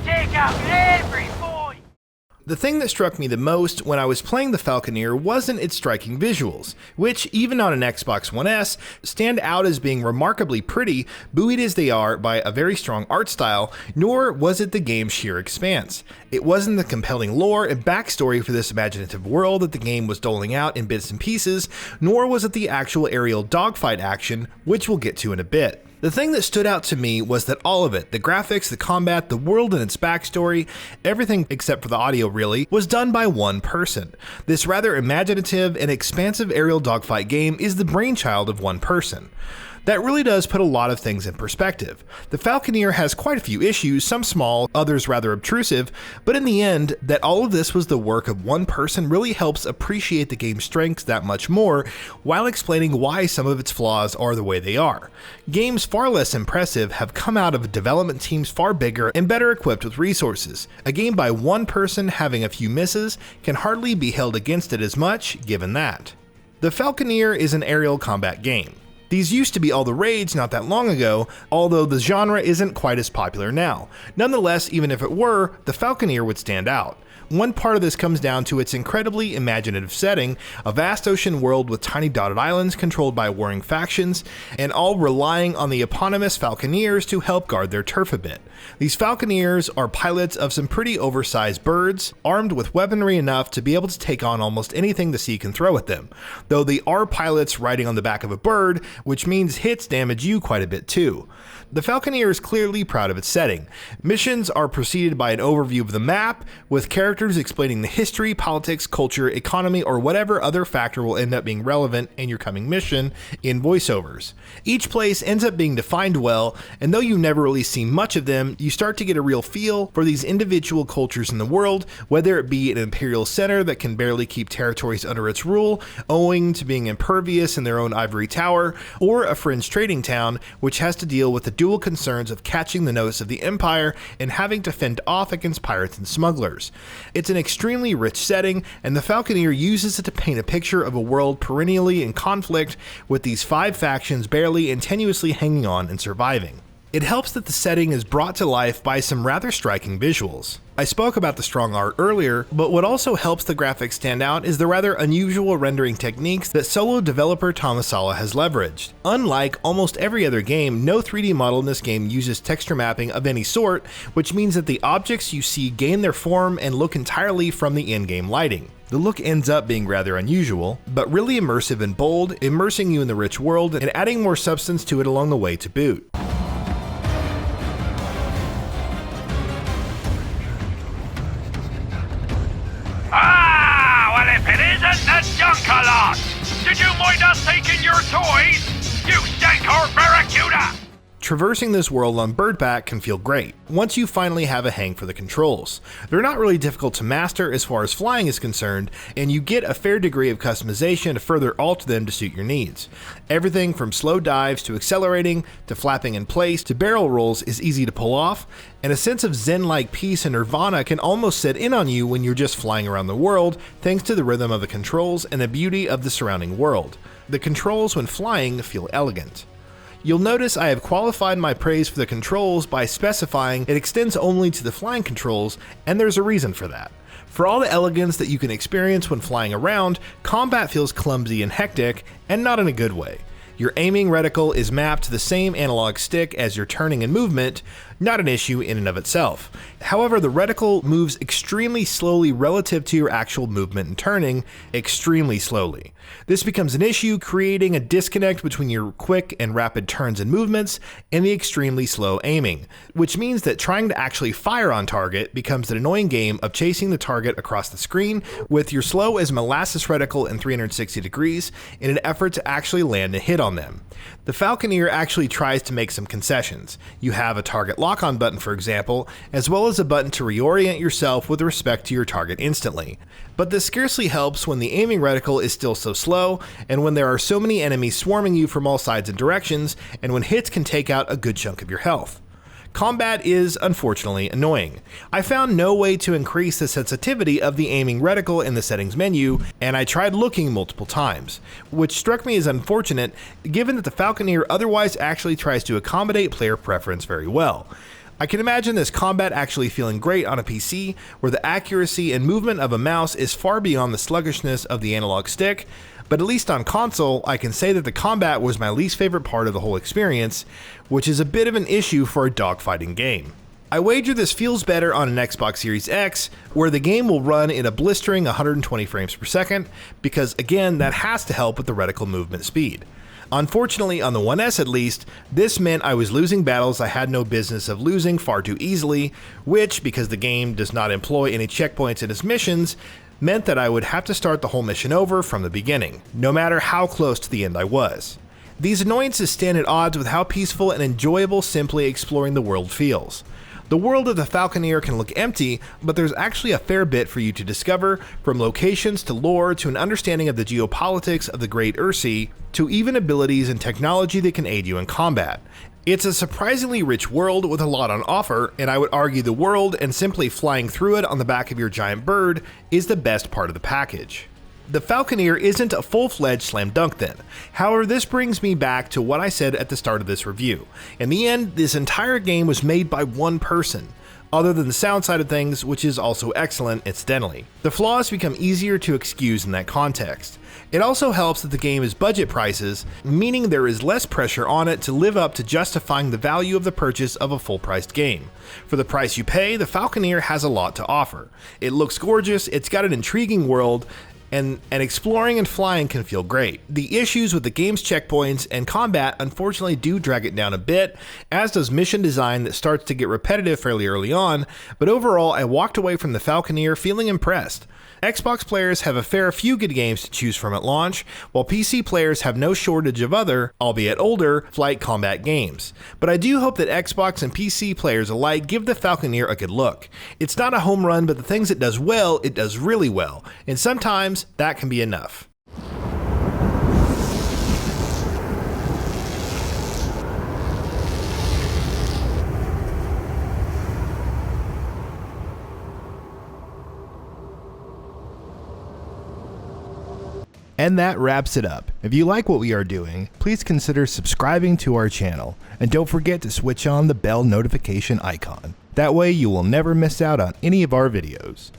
take out every boy. The thing that struck me the most when I was playing the Falconeer wasn't its striking visuals, which, even on an Xbox One S, stand out as being remarkably pretty, buoyed as they are by a very strong art style, nor was it the game's sheer expanse. It wasn't the compelling lore and backstory for this imaginative world that the game was doling out in bits and pieces, nor was it the actual aerial dogfight action, which we'll get to in a bit. The thing that stood out to me was that all of it, the graphics, the combat, the world and its backstory, everything except for the audio really, was done by one person. This rather imaginative and expansive aerial dogfight game is the brainchild of one person. That really does put a lot of things in perspective. The Falconeer has quite a few issues, some small, others rather obtrusive, but in the end, that all of this was the work of one person really helps appreciate the game's strengths that much more, while explaining why some of its flaws are the way they are. Games far less impressive have come out of development teams far bigger and better equipped with resources. A game by one person having a few misses can hardly be held against it as much, given that. The Falconeer is an aerial combat game. These used to be all the rage not that long ago, although the genre isn't quite as popular now. Nonetheless, even if it were, the Falconeer would stand out. One part of this comes down to its incredibly imaginative setting, a vast ocean world with tiny dotted islands controlled by warring factions, and all relying on the eponymous Falconeers to help guard their turf a bit. These Falconeers are pilots of some pretty oversized birds, armed with weaponry enough to be able to take on almost anything the sea can throw at them, though they are pilots riding on the back of a bird, which means hits damage you quite a bit too. The Falconeer is clearly proud of its setting. Missions are preceded by an overview of the map, with characters explaining the history, politics, culture, economy, or whatever other factor will end up being relevant in your coming mission in voiceovers. Each place ends up being defined well, and though you never really see much of them, you start to get a real feel for these individual cultures in the world, whether it be an imperial center that can barely keep territories under its rule, owing to being impervious in their own ivory tower, or a fringe trading town, which has to deal with the dual concerns of catching the notice of the Empire and having to fend off against pirates and smugglers. It's an extremely rich setting, and the Falconeer uses it to paint a picture of a world perennially in conflict, with these 5 factions barely and tenuously hanging on and surviving. It helps that the setting is brought to life by some rather striking visuals. I spoke about the strong art earlier, but what also helps the graphics stand out is the rather unusual rendering techniques that solo developer Tomasala has leveraged. Unlike almost every other game, no 3D model in this game uses texture mapping of any sort, which means that the objects you see gain their form and look entirely from the in-game lighting. The look ends up being rather unusual, but really immersive and bold, immersing you in the rich world and adding more substance to it along the way to boot. If it isn't the Dunkalot! Did you mind us taking your toys? You stank-hard barracuda! Traversing this world on Birdback can feel great, once you finally have a hang for the controls. They're not really difficult to master as far as flying is concerned, and you get a fair degree of customization to further alter them to suit your needs. Everything from slow dives to accelerating, to flapping in place, to barrel rolls is easy to pull off, and a sense of zen-like peace and nirvana can almost set in on you when you're just flying around the world, thanks to the rhythm of the controls and the beauty of the surrounding world. The controls when flying feel elegant. You'll notice I have qualified my praise for the controls by specifying it extends only to the flying controls, and there's a reason for that. For all the elegance that you can experience when flying around, combat feels clumsy and hectic, and not in a good way. Your aiming reticle is mapped to the same analog stick as your turning and movement, not an issue in and of itself. However, the reticle moves extremely slowly relative to your actual movement and turning, extremely slowly. This becomes an issue, creating a disconnect between your quick and rapid turns and movements and the extremely slow aiming, which means that trying to actually fire on target becomes an annoying game of chasing the target across the screen with your slow as molasses reticle in 360 degrees in an effort to actually land a hit on them. The Falconeer actually tries to make some concessions. You have a target lock-on button, for example, as well as a button to reorient yourself with respect to your target instantly. But this scarcely helps when the aiming reticle is still so slow, and when there are so many enemies swarming you from all sides and directions, and when hits can take out a good chunk of your health. Combat is, unfortunately, annoying. I found no way to increase the sensitivity of the aiming reticle in the settings menu, and I tried looking multiple times, which struck me as unfortunate given that the Falconeer otherwise actually tries to accommodate player preference very well. I can imagine this combat actually feeling great on a PC, where the accuracy and movement of a mouse is far beyond the sluggishness of the analog stick, but at least on console, I can say that the combat was my least favorite part of the whole experience, which is a bit of an issue for a dogfighting game. I wager this feels better on an Xbox Series X, where the game will run in a blistering 120 frames per second, because again, that has to help with the reticle movement speed. Unfortunately, on the 1S at least, this meant I was losing battles I had no business of losing far too easily, which, because the game does not employ any checkpoints in its missions, meant that I would have to start the whole mission over from the beginning, no matter how close to the end I was. These annoyances stand at odds with how peaceful and enjoyable simply exploring the world feels. The world of the Falconeer can look empty, but there's actually a fair bit for you to discover, from locations to lore to an understanding of the geopolitics of the Great Ursi, to even abilities and technology that can aid you in combat. It's a surprisingly rich world with a lot on offer, and I would argue the world and simply flying through it on the back of your giant bird is the best part of the package. The Falconeer isn't a full-fledged slam dunk then. However, this brings me back to what I said at the start of this review. In the end, this entire game was made by one person, other than the sound side of things, which is also excellent incidentally. The flaws become easier to excuse in that context. It also helps that the game is budget prices, meaning there is less pressure on it to live up to justifying the value of the purchase of a full-priced game. For the price you pay, the Falconeer has a lot to offer. It looks gorgeous, it's got an intriguing world, and exploring and flying can feel great. The issues with the game's checkpoints and combat unfortunately do drag it down a bit, as does mission design that starts to get repetitive fairly early on, but overall I walked away from the Falconeer feeling impressed. Xbox players have a fair few good games to choose from at launch, while PC players have no shortage of other, albeit older, flight combat games. But I do hope that Xbox and PC players alike give the Falconeer a good look. It's not a home run, but the things it does well, it does really well, and sometimes that can be enough. And that wraps it up. If you like what we are doing, please consider subscribing to our channel, and don't forget to switch on the bell notification icon. That way you will never miss out on any of our videos.